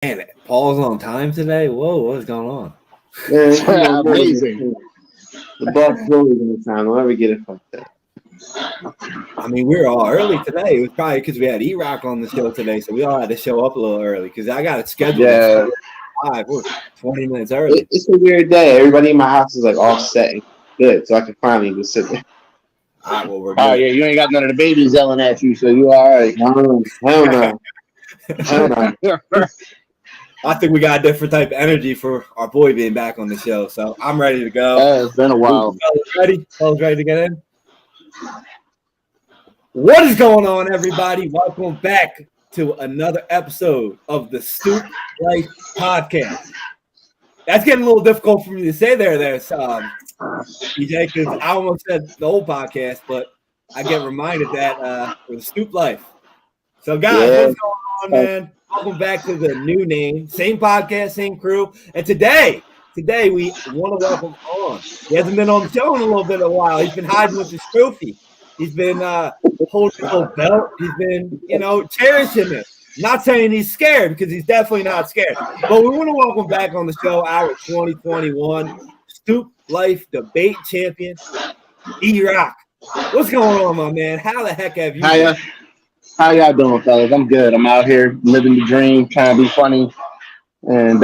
Man, Paul's on time today. Whoa, what's going on? Yeah, amazing. The Bucks always in the time. I'll never get it fucked up. I mean, we were all early today. It was probably because we had Erock on the show today, so we all had to show up a little early because I got it scheduled at 5. We're 20 minutes early. It's a weird day. Everybody in my house is like all set and good, so I can finally just sit there. All right, well, we're good. Oh yeah, you ain't got none of the babies yelling at you, so you all right. No, hell no. Hell no. I think we got a different type of energy for our boy being back on the show, so I'm ready to go. It's been a while. Fellas ready to get in? What is going on, everybody? Welcome back to another episode of the Stoop Life Podcast. That's getting a little difficult for me to say there, DJ, because I almost said the old podcast, but I get reminded that for the Stoop Life. So, guys, what's going on, man? Welcome back to the new name, same podcast, same crew. And today we want to welcome on. He hasn't been on the show in a little bit of a while. He's been hiding with his trophy. He's been holding his little belt. He's been, cherishing it. Not saying he's scared because he's definitely not scared. But we want to welcome back on the show, our 2021 Stoop Life Debate Champion, Erock. What's going on, my man? How the heck have you been? How y'all doing, fellas? I'm good. I'm out here living the dream, trying to be funny, and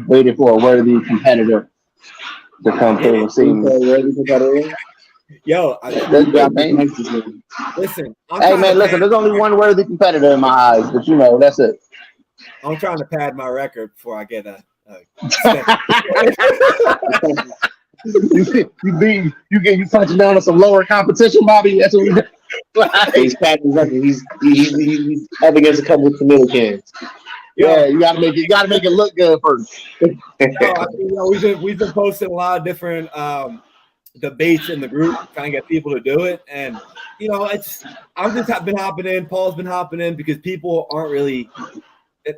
waiting for a worthy competitor to come through and see me. Yo, listen. Listen. There's only one worthy competitor in my eyes, but that's it. I'm trying to pad my record before I get a you punching down on some lower competition, Bobby. That's what we do. He's padding his record. He's up against a couple of tomato cans. Yeah, you gotta make it look good first. We've been posting a lot of different debates in the group, trying to get people to do it, and I've just been hopping in. Paul's been hopping in because people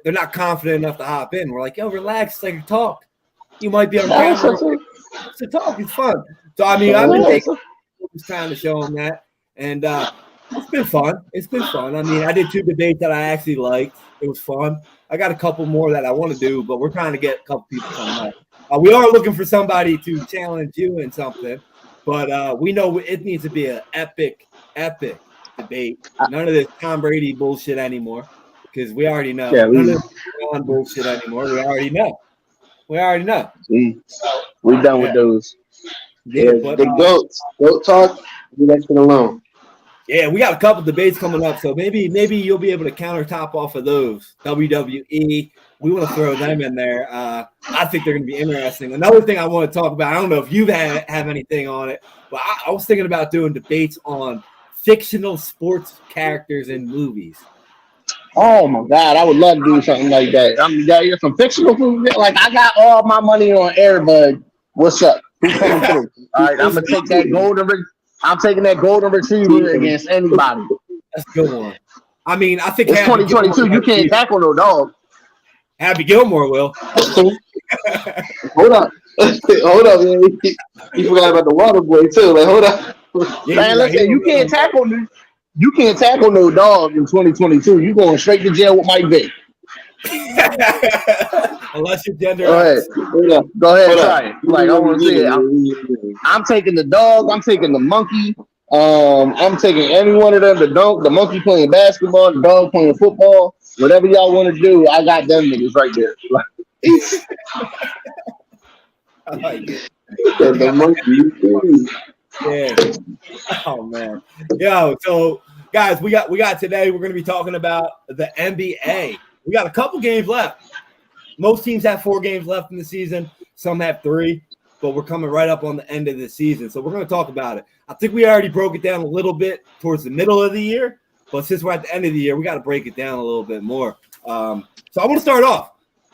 they're not confident enough to hop in. We're like, yo, relax, like a talk. You might be on camera. It's a talk. It's fun. So I've been taking time to show them that, and it's been fun. I mean, I did 2 debates that I actually liked. It was fun. I got a couple more that I want to do, but we're trying to get a couple people coming up. We are looking for somebody to challenge you in something, but we know it needs to be an epic debate. None of this Tom Brady bullshit anymore, because we already know. Yeah, none of this bullshit anymore. We already know. We're done with those. Yeah, but the goat talk. Leave that shit alone. Yeah, we got a couple debates coming up, so maybe you'll be able to countertop off of those. WWE, we want to throw them in there. I think they're going to be interesting. Another thing I want to talk about, I don't know if you have anything on it, but I was thinking about doing debates on fictional sports characters in movies. Oh my God, I would love to do something like that. You're some fictional movies. Like, I got all my money on Airbud. What's up? Who's coming through? All right, I'm gonna take that golden. I'm taking that golden retriever against anybody. That's a good one. I mean, I think it's 2022. You can't tackle no dog. Happy Gilmore will. Hold up, man. You forgot about the water boy too. Like, hold up. Yeah, man, listen, you can't tackle no dog in 2022. You going straight to jail with Mike Vick. Unless you're gender. Go ahead, try it. Like, I want to see it. I'm taking the dog. I'm taking the monkey. I'm taking any one of them. The monkey playing basketball, the dog playing football. Whatever y'all want to do, I got them niggas right there. I like it. The monkey. Yeah. Oh man. Yo. So guys, we got today. We're going to be talking about the NBA. We got a couple games left. Most teams have 4 games left in the season. Some have 3, but we're coming right up on the end of the season. So we're going to talk about it. I think we already broke it down a little bit towards the middle of the year, but since we're at the end of the year, we got to break it down a little bit more. So I want to start off.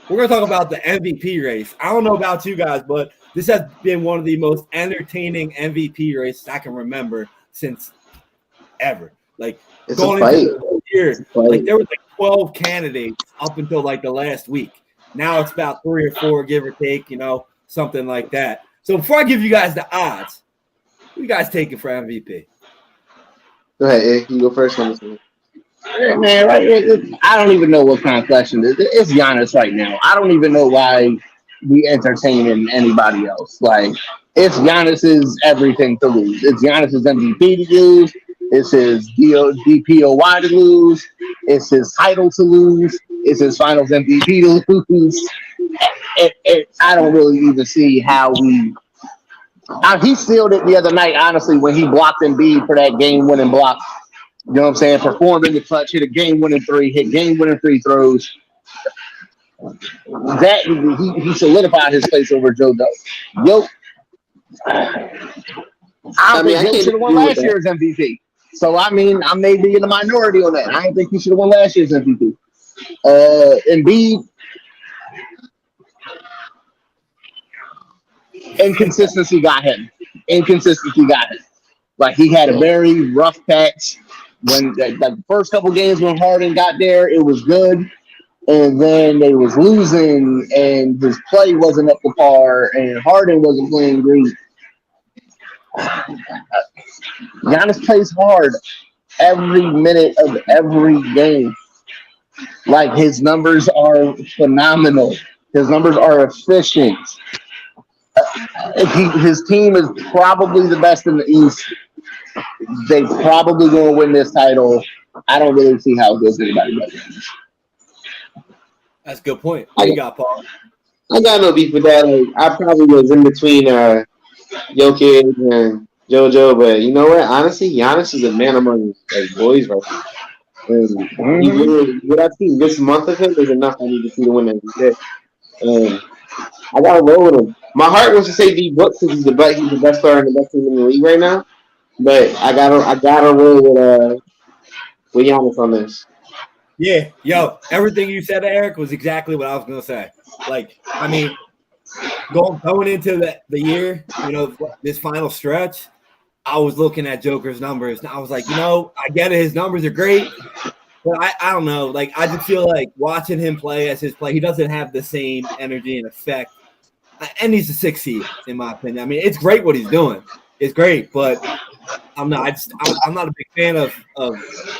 We're going to talk about the MVP race. I don't know about you guys, but this has been one of the most entertaining MVP races I can remember since ever. Like, it's going a fight. into the year, like there was like 12 candidates up until like the last week. Now it's about 3 or 4, give or take, something like that. So before I give you guys the odds, who you guys taking for MVP? Go ahead, Ed. You go first on this one. Man, right? I don't even know what kind of question it is. It's Giannis right now. I don't even know why we entertaining anybody else. Like, it's Giannis's everything to lose. It's Giannis's MVP to lose. It's his DPOY to lose. It's his title to lose. It's his Finals MVP to lose. I don't really even see how we. He sealed it the other night, honestly, when he blocked Embiid for that game-winning block. You know what I'm saying? Performed in the clutch, hit a game-winning three, hit game-winning free throws. That he solidified his place over JoJo. I think he should have won last year's MVP. So I may be in the minority on that. I don't think he should have won last year's MVP. Embiid, inconsistency got him. Like, he had a very rough patch. When the first couple games when Harden got there, it was good. And then they was losing, and his play wasn't up to par, and Harden wasn't playing great. Giannis plays hard every minute of every game. Like, his numbers are phenomenal. His numbers are efficient. His team is probably the best in the East. They probably going to win this title. I don't really see how it goes anybody else. That's a good point. What you got, Paul? I got no beef with that. Like, I probably was in between Jokic and JoJo, but you know what? Honestly, Giannis is a man among boys right now. And what I've seen this month of him is enough I need to see to win MVP. And I got to roll with him. My heart wants to say D Book because he's the best player and the best team in the league right now. But I gotta roll with Giannis on this. Yeah, everything you said, Eric, was exactly what I was gonna say. Like, I mean, going into the year, this final stretch, I was looking at Joker's numbers, and I was like, I get it, his numbers are great, but I don't know. Like, I just feel like watching him play as his play, he doesn't have the same energy and effect. And he's a 6 seed, in my opinion. I mean, it's great what he's doing. It's great, but I'm not a big fan of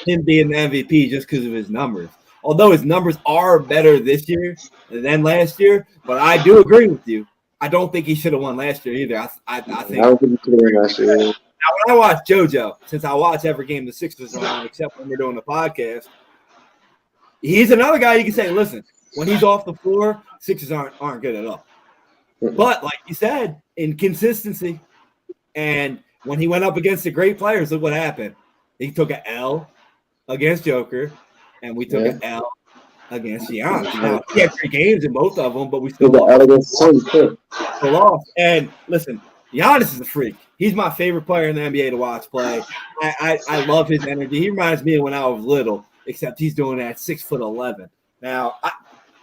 him being the MVP just because of his numbers. Although his numbers are better this year than last year, but I do agree with you. I don't think he should have won last year either. I think. I don't think he should have won last year. Now, when I watch JoJo, since I watch every game the Sixers are on, except when we're doing the podcast, he's another guy you can say, listen, when he's off the floor, Sixers aren't good at all. But like you said, inconsistency. And when he went up against the great players, look what happened. He took an L against Joker, and we took an L against Giannis. Now, he had 3 games in both of them, but we still lost. And listen, Giannis is a freak. He's my favorite player in the NBA to watch play. I love his energy. He reminds me of when I was little, except he's doing that 6'11". Now,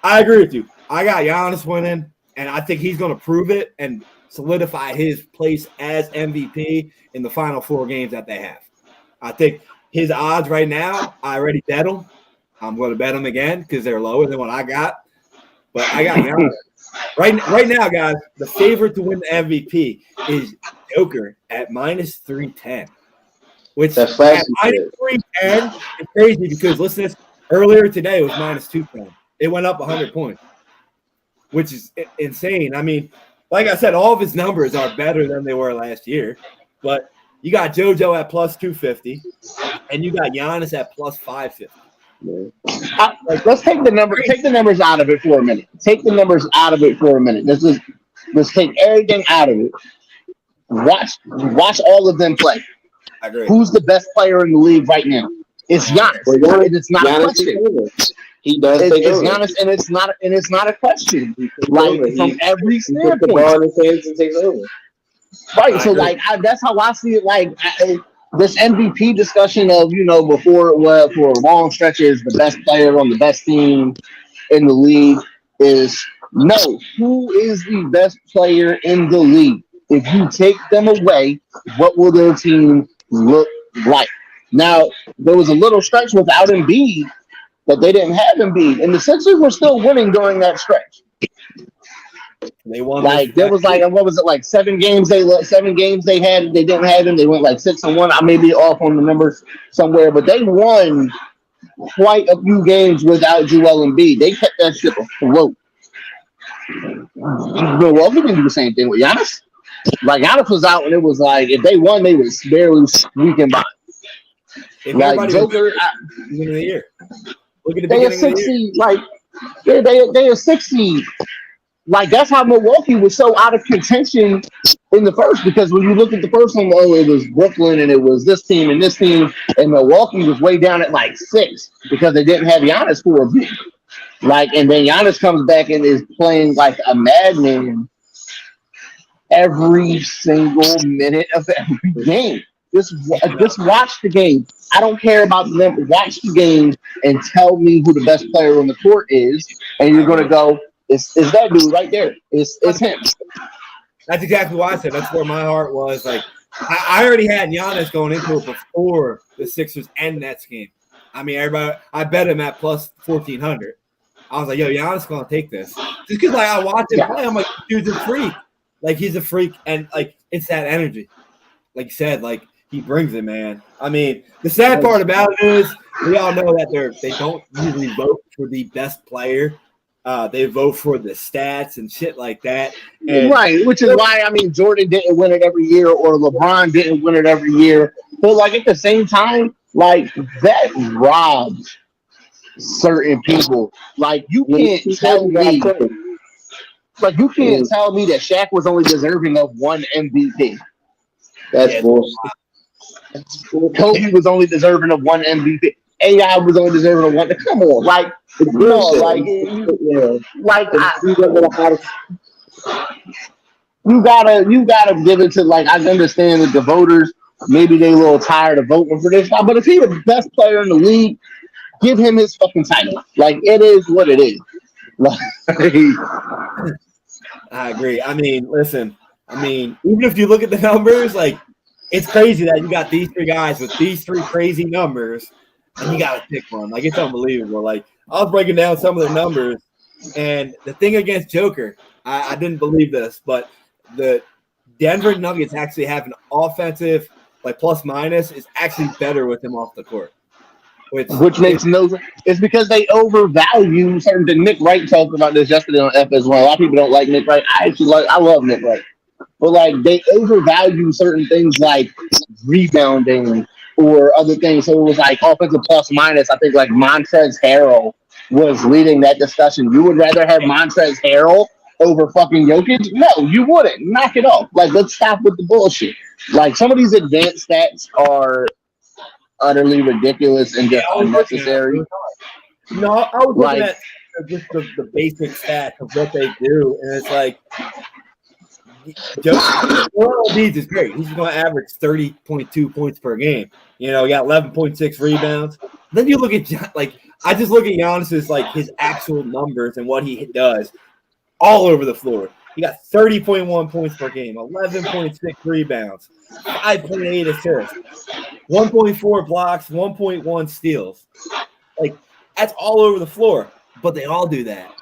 I agree with you. I got Giannis winning, and I think he's going to prove it and solidify his place as MVP in the final 4 games that they have. I think his odds right now, I already bet them. I'm going to bet them again because they're lower than what I got. But I got Giannis. Right now, guys, the favorite to win the MVP is Joker at -310. Which at -310 is crazy because listen to this. Earlier today it was -210. It went up 100 points, which is insane. I mean, like I said, all of his numbers are better than they were last year. But you got JoJo at +250, and you got Giannis at +550. Let's take the numbers out of it for a minute. Let's take everything out of it. Watch all of them play. I agree. Who's the best player in the league right now? It's Giannis. It's not a question. He does take over. Giannis, and it's not a question. Like from every standpoint. He puts the ball in his hands and takes over. Right. So that's how I see it. Like this MVP discussion of before it was for long stretches the best player on the best team in the league is no. Who is the best player in the league? If you take them away, what will their team look like? Now there was a little stretch without Embiid. But they didn't have Embiid, and the Sixers were still winning during that stretch. They won. There was what was it, like 7 games they had. They didn't have him. They went like 6-1. I may be off on the numbers somewhere, but they won quite a few games without Joel Embiid. They kept that shit afloat. Milwaukee didn't do the same thing with Giannis. Like Giannis was out, and it was like if they won, they was barely squeaking by. If like Joker, beginning of the year. Look at the they are beginning of the year. 60. Like they are 60. Like that's how Milwaukee was so out of contention in the first, because when you look at the first one, oh, it was Brooklyn and it was this team and this team, and Milwaukee was way down at like 6 because they didn't have Giannis for a bit. Like, and then Giannis comes back and is playing like a madman every single minute of every game. Just watch the game. I don't care about them. Watch the game and tell me who the best player on the court is, and you're gonna go, it's that dude right there. It's him. That's exactly why I said that's where my heart was. Like I already had Giannis going into it before the Sixers and Nets game. I mean, everybody, I bet him at plus 1,400. I was like, yo, Giannis gonna take this. Just because like I watched him play, I'm like, dude's a freak. Like he's a freak, and like it's that energy. Like you said, like he brings it, man. I mean, the sad part about it is we all know that they don't usually vote for the best player. They vote for the stats and shit like that. And right, which is why, I mean, Jordan didn't win it every year or LeBron didn't win it every year. But, like, at the same time, like, that robs certain people. Like, you can't tell me, like, you can't tell me that Shaq was only deserving of one MVP. That's bullshit. Kobe was only deserving of one MVP. AI was only deserving of one. Come on, like, no, like, you gotta give it to, like, I understand that the voters, maybe they a little tired of voting for this guy, but if he's the best player in the league, give him his fucking title. Like, it is what it is. Like, I agree. I mean, listen. I mean, even if you look at the numbers, like, it's crazy that you got these three guys with these three crazy numbers, and you got to pick one. Like, it's unbelievable. Like, I was breaking down some of the numbers, and the thing against Joker, I didn't believe this, but the Denver Nuggets actually have an offensive, like, plus-minus is actually better with him off the court. Which makes no sense. It's because they overvalue certain things. Nick Wright talked about this yesterday on FS1. A lot of people don't like Nick Wright. I love Nick Wright. But, like, they overvalue certain things like rebounding or other things. So it was like offensive plus minus. I think like Montrezl Harrell was leading that discussion. You would rather have Montrezl Harrell over fucking Jokic? No, you wouldn't. Knock it off. Like, let's stop with the bullshit. Like, some of these advanced stats are utterly ridiculous and just unnecessary. No, I was looking at just the basic stats of what they do, and it's like Joel Embiid is great. He's going to average 30.2 points per game. You know, he got 11.6 rebounds. Then you look at, like, I just look at Giannis's, like, his actual numbers and what he does all over the floor. He got 30.1 points per game, 11.6 rebounds, 5.8 assists, 1.4 blocks, 1.1 steals. Like, that's all over the floor, but they all do that,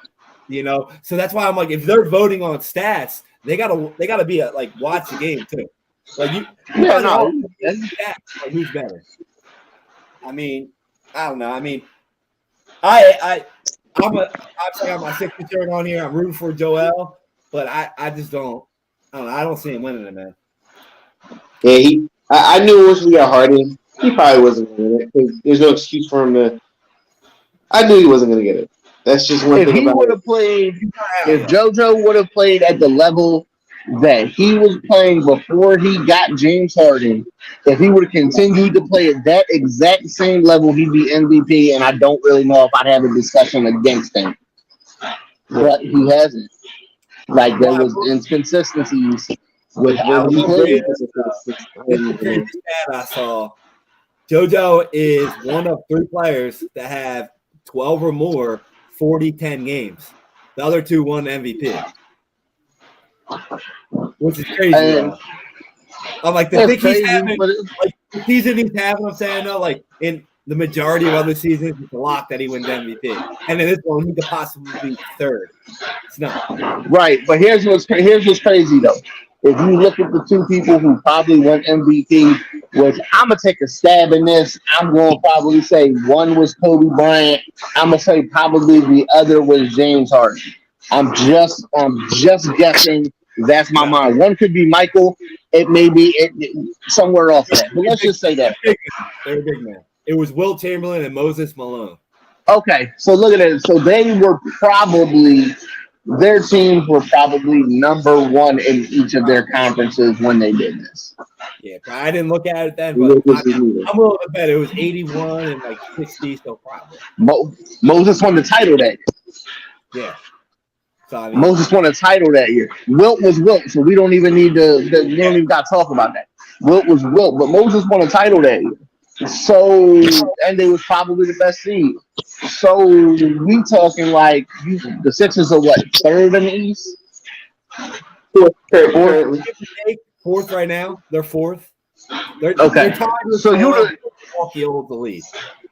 you know? So that's why I'm like, if they're voting on stats, they gotta be like watch the game too. Like like who's better? I mean, I don't know. I mean, I'm got my Sixers shirt on here. I'm rooting for Joel, but I just don't. I don't know. I don't see him winning it, man. Yeah, I knew once we got Harden, he probably wasn't going to get it because there's no excuse for him to. I knew he wasn't going to get it. That's just one thing about it. If JoJo would have played at the level that he was playing before he got James Harden, if he would have continued to play at that exact same level, he'd be MVP, and I don't really know if I'd have a discussion against him. But he hasn't. Like, there was inconsistencies with how he played. I saw JoJo is one of 3 players that have 12 or more 40-10 games. The other 2 won MVP. Which is crazy. I'm like, the thing he's having, like the season he's having, I'm saying, no, like in the majority of other seasons, it's a lock that he wins MVP. And in this one, he could possibly be 3rd. It's not. Right, but here's what's crazy though. if you look at the two people who probably won MVP, which I'm gonna take a stab in this, I'm gonna probably say one was Kobe Bryant. I'm gonna say probably the other was James Harden. I'm just guessing. That's my mind. One could be Michael. It may be somewhere off that. But let's just say that. They're a big man. It was Wilt Chamberlain and Moses Malone. Okay, so look at it. So they were probably their teams were probably number one in each of their conferences when they did this. Yeah, I didn't look at it then, but I'm willing to bet it was 81 and like 60, so probably. Moses won the title that year. Yeah. So, I mean, Moses won a title that year. Wilt was Wilt, so we don't even need to. We don't even got to talk about that. Wilt was Wilt, but Moses won a title that year. So, and they was probably the best seed. So we talking like the Sixers are what, third in the East? Fourth right now. They're fourth. They're okay. They're with so you the Milwaukee over the lead.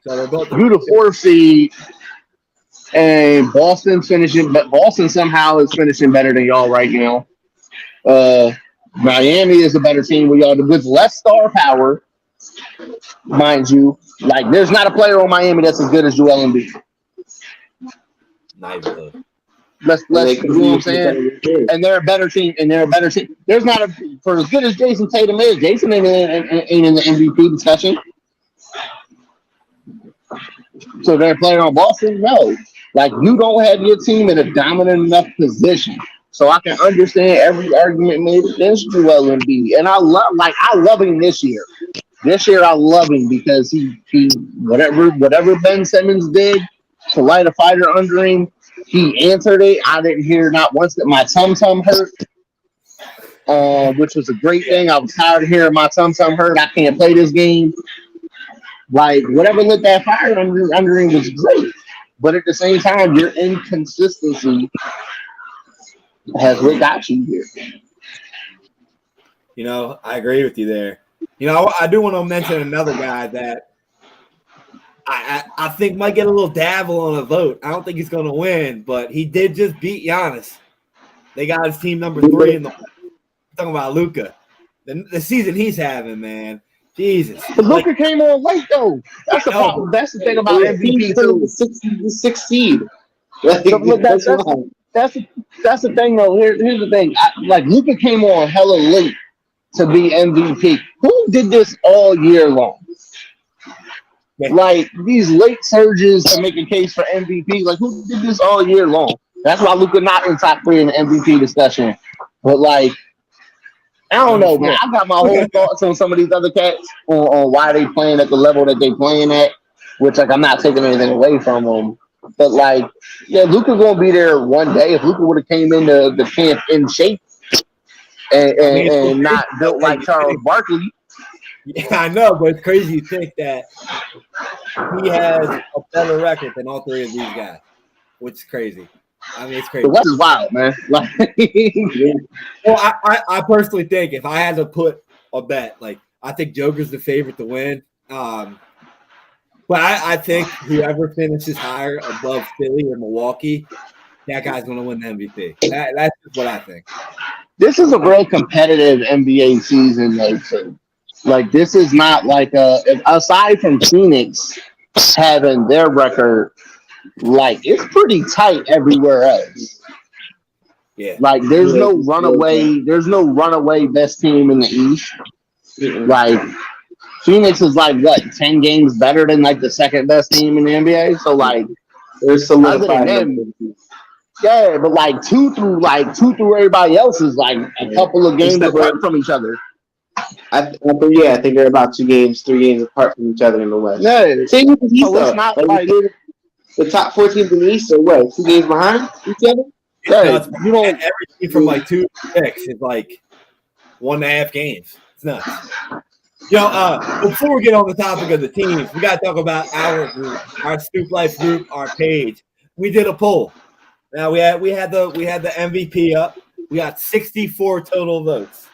So they're both you the fourth seed, and Boston's finishing. But Boston somehow is finishing better than y'all right now. Miami is a better team with y'all with less star power. Mind you, like there's not a player on Miami that's as good as Joel Embiid. Not even close. Let's you know what I'm saying? And they're a better team. There's not for as good as Jason Tatum is. Jason ain't in the MVP discussion. So they're playing on Boston. No, like you don't have your team in a dominant enough position. So I can understand every argument made against Joel Embiid, and I love him this year. This year I love him because he whatever Ben Simmons did to light a fighter under him, he answered it. I didn't hear not once that my tum hurt, which was a great thing. I was tired of hearing my tum hurt. I can't play this game. Like whatever lit that fire under him was great, but at the same time, your inconsistency has what got you here. You know, I agree with you there. You know, I do want to mention another guy that I think might get a little dabble on a vote. I don't think he's going to win, but he did just beat Giannis. They got his team number 3 in the. I'm talking about Luka. The season he's having, man. Jesus. But Luka came on late though. That's the problem. That's the thing about MVP too. The 6th seed. That's the thing though. Here's the thing. Luka came on hella late to be MVP. Who did this all year long? Like these late surges to make a case for MVP. Like who did this all year long? That's why Luka not in top 3 in the MVP discussion. But like, I don't know, man. I got my whole thoughts on some of these other cats on why they playing at the level that they playing at. Which like I'm not taking anything away from them. But like, yeah, Luka gonna be there one day. If Luka would have came into the camp in shape and not built like Charles Barkley. Yeah, I know, but it's crazy to think that he has a better record than all 3 of these guys, which is crazy. I mean, it's crazy. The West is wild, man. Well, I personally think if I had to put a bet, like I think Joker's the favorite to win. But I think whoever finishes higher above Philly or Milwaukee, that guy's going to win the MVP. That's just what I think. This is a real competitive NBA season, though, too. Like, this is not like aside from Phoenix having their record, like, it's pretty tight everywhere else. Yeah. Like, there's no runaway best team in the East. Like, Phoenix is like what 10 games better than like the second best team in the NBA. So like there's some other than them, yeah, but like two through everybody else is like a couple of games apart from each other. I think they're about 3 games apart from each other in the West. Yeah, same with the East. So it's not like the top 4 teams in the East are what 2 games behind each other. Yeah, you know, every team from like 2 to 6 is like 1.5 games. It's nuts. You know, before we get on the topic of the teams, we got to talk about our group, our Stoop Life group, our page. We did a poll. Now we had the MVP up. We got 64 total votes.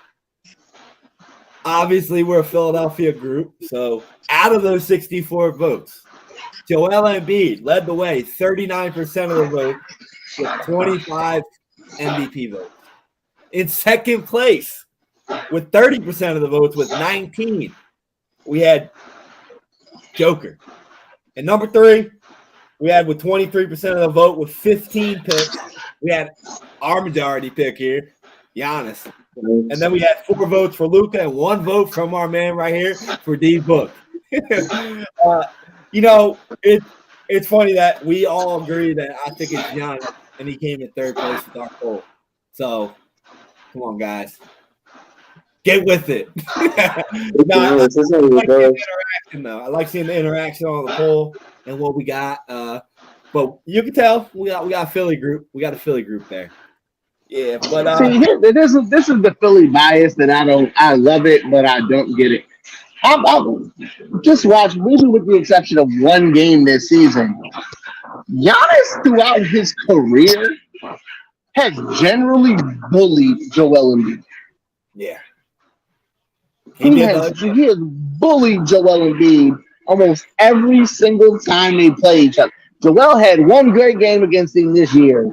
Obviously, we're a Philadelphia group, so out of those 64 votes, Joel Embiid led the way, 39% of the vote, with 25 MVP votes. In second place, with 30% of the votes with 19. We had Joker. And number 3, we had with 23% of the vote with 15 picks. We had our majority pick here, Giannis. And then we had 4 votes for Luka and 1 vote from our man right here for D Book. It's funny that we all agree that I think it's Giannis, and he came in 3rd place with our poll. So, come on, guys. Get with it. I like seeing the interaction, though. I like seeing the interaction on the poll and what we got. But you can tell we got a Philly group. We got a Philly group there. Yeah, but see, this is the Philly bias that I love it, but I don't get it. I'm just watch, maybe with the exception of one game this season. Giannis throughout his career has generally bullied Joel Embiid. Yeah. He has bullied Joel Embiid almost every single time they play each other. Joel had one great game against him this year,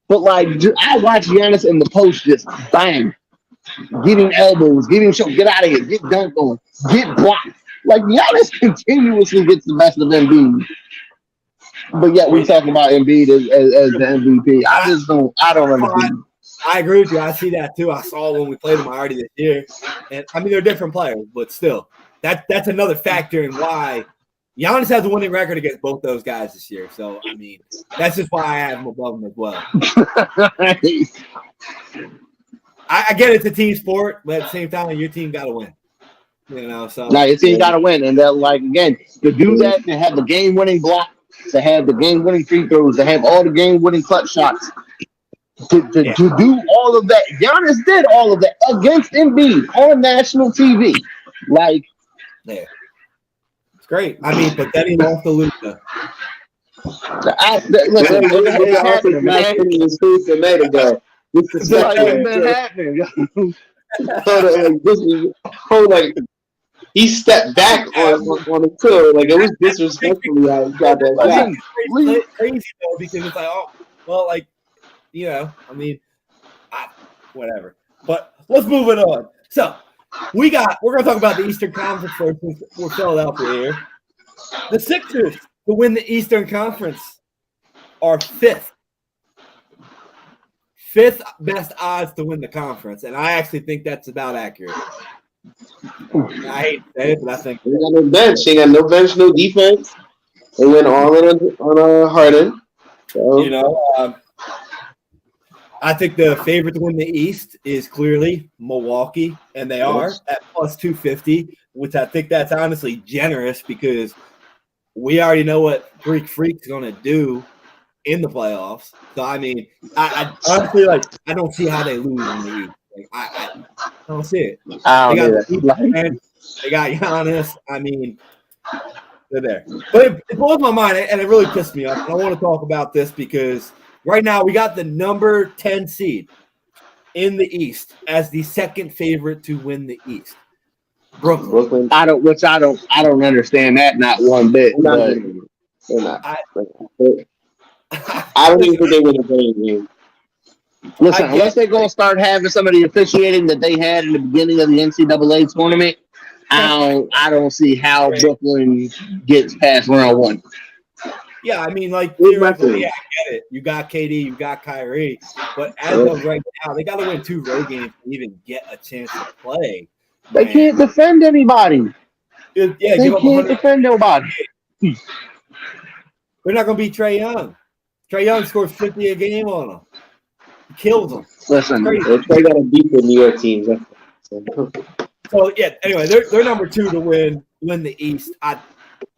but like I watched Giannis in the post just bang, getting elbows, getting shot, get out of here, get dunked on, get blocked. Like Giannis continuously gets the best of Embiid, but yet we talk about Embiid as the MVP. I don't understand. I agree with you. I see that too. I saw when we played them already this year, and I mean they're different players, but still, that's another factor in why Giannis has a winning record against both those guys this year. So I mean, that's just why I have him above him as well. I get it's a team sport, but at the same time, your team got to win. So your team got to win, and they're like again to do that, to have the game-winning block, to have the game-winning free throws, to have all the game-winning clutch shots. To do all of that. Giannis did all of that against Embiid on national TV. Like, yeah. It's great. I mean, but then he lost to Luka. Listen, it's happening, man. It's been happening. He stepped back on the field. Like, it was disrespectfully how he got that shot. Crazy, though, because it's like, oh, well, like, I mean, whatever. But let's move it on. So we're going to talk about the Eastern Conference first since we're Philadelphia here. The Sixers to win the Eastern Conference are 5th. 5th best odds to win the conference, and I actually think that's about accurate. I hate to say it, but I think they got no bench. They got no bench, no defense. They went all in on Harden. So. I think the favorite to win the East is clearly Milwaukee, and they are at plus 250, which I think that's honestly generous because we already know what Greek Freak's going to do in the playoffs. So, I mean, I honestly, I don't see how they lose in the East. I don't see it. They got Giannis. I mean, they're there. But it blows my mind, and it really pissed me off. I want to talk about this because right now we got the number 10 seed in the East as the second favorite to win the East. Brooklyn. I don't understand that not one bit. They're not. I don't even think they win a game. Listen, unless they're going to start having some of the officiating that they had in the beginning of the NCAA tournament, I don't see how Brooklyn gets past round 1. Yeah, I mean, theoretically, I get it. You got KD, you got Kyrie, but as of right now, they got to win 2 road games to even get a chance to play. They can't defend anybody. They can't defend nobody. They're not going to beat Trae Young. Trae Young scores 50 a game on them. He kills them. Listen, they got to beat the New York teams. So yeah. Anyway, they're number 2 to win the East.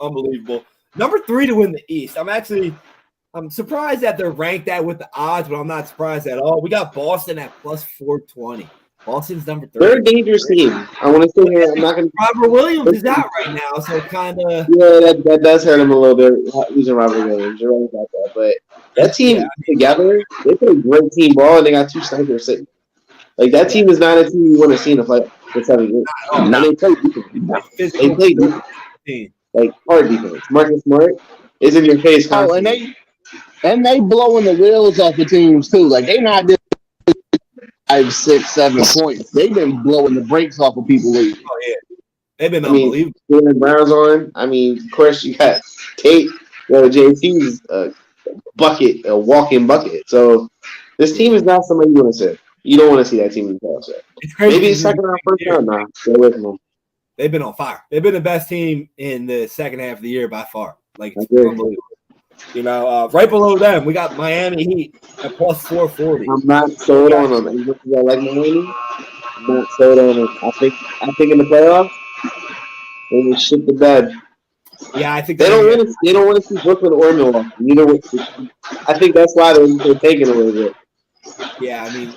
Unbelievable. Number 3 to win the East. I'm surprised that they're ranked that with the odds, but I'm not surprised at all. We got Boston at plus 420. Boston's number 3. They're a dangerous team. I want to say here, I'm not going to. Robert Williams is out right now, so kind of. Yeah, that does hurt him a little bit losing Robert Williams. You're right about that, but that team together, they play great team ball, and they got 2 snipers sitting. Like that team is not a team you want to see in a fight for 7 years. They play defense. They play defense. Like hard defense. Marcus Smart is in your face constantly. And they blowing the wheels off the teams too. Like they not just 5, 6, 7 points. They've been blowing the brakes off of people lately. Oh yeah, they've been unbelievable. Jalen Brown's on. I mean, of course you got Tate. JT's a bucket, a walking bucket. So this team is not somebody you want to see. You don't want to see that team in the playoffs. Maybe second round, first round now. Stay away from them. They've been on fire. They've been the best team in the second half of the year by far. Like, it's unbelievable. You know, right below them, we got Miami Heat at plus 440. I'm not sold on them. And because I like Miami, I'm not sold on them. I think in the playoffs, they will shit the bed. Yeah, I think they don't want to see Brooklyn or Milwaukee. You know what? I think that's why they're taking a little bit. Yeah, I mean,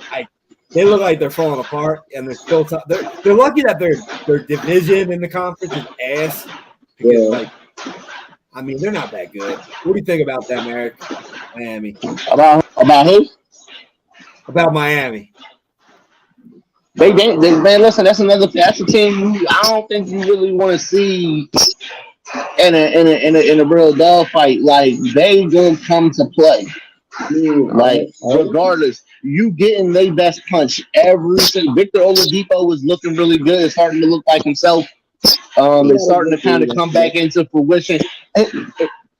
they look like they're falling apart, and they're still they're lucky that their division in the conference is ass. Because, I mean, they're not that good. What do you think about them, Eric? Miami. About who? About Miami. They man, listen, that's a team I don't think you really want to see in a real dogfight. Like, they gonna come to play. Like, regardless, you getting their best punch every single. Victor Oladipo is looking really good. It's starting to look like himself. It's starting to kind of come back into fruition.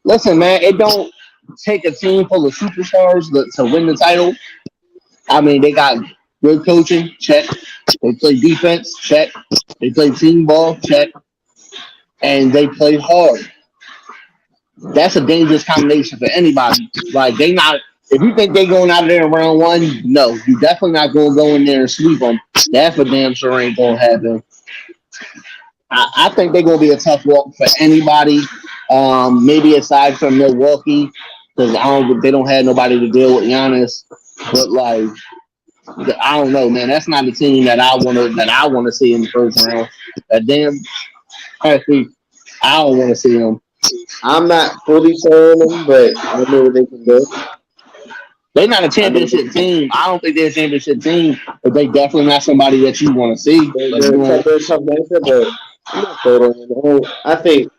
Listen, man, it don't take a team full of superstars to win the title. I mean, they got good coaching, check. They play defense, check. They play team ball, check. And they play hard. That's a dangerous combination for anybody. Like, if you think they're going out of there in round one, no, you're definitely not going to go in there and sweep them. That for damn sure ain't going to happen. I think they're going to be a tough walk for anybody. Maybe aside from Milwaukee, because they don't have nobody to deal with Giannis. But like, I don't know, man. That's not the team that I want to see in the first round. Actually, I don't want to see them. I'm not fully sold on them, but I know what they can do. They're not a championship team. I don't think they're a championship team, but they definitely not somebody that you want to see. They're a tough matchup, but I'm not sold on them. I think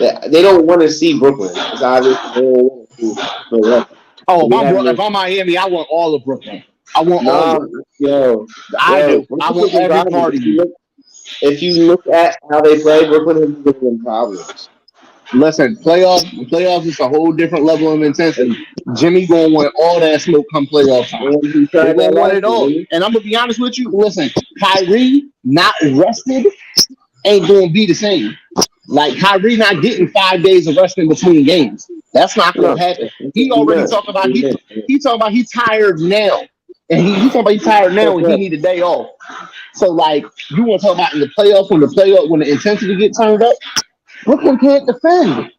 that they don't want to see Brooklyn. It's obvious they don't want to see Milwaukee. If I'm Miami, I want all of Brooklyn. I want all of them. Do. I want every party. If you look at how they play, Brooklyn has given them problems. Listen, playoffs is a whole different level of intensity. Jimmy gonna want all that smoke come playoff time. He gonna want it all. And I'm gonna be honest with you. Listen, Kyrie not rested ain't gonna be the same. Like, Kyrie not getting 5 days of rest in between games. That's not gonna happen. He already talked about he's tired now. And he's talking about he's tired now and he need a day off. So, like, you want to talk about in the playoffs when the intensity get turned up, Brooklyn can't defend.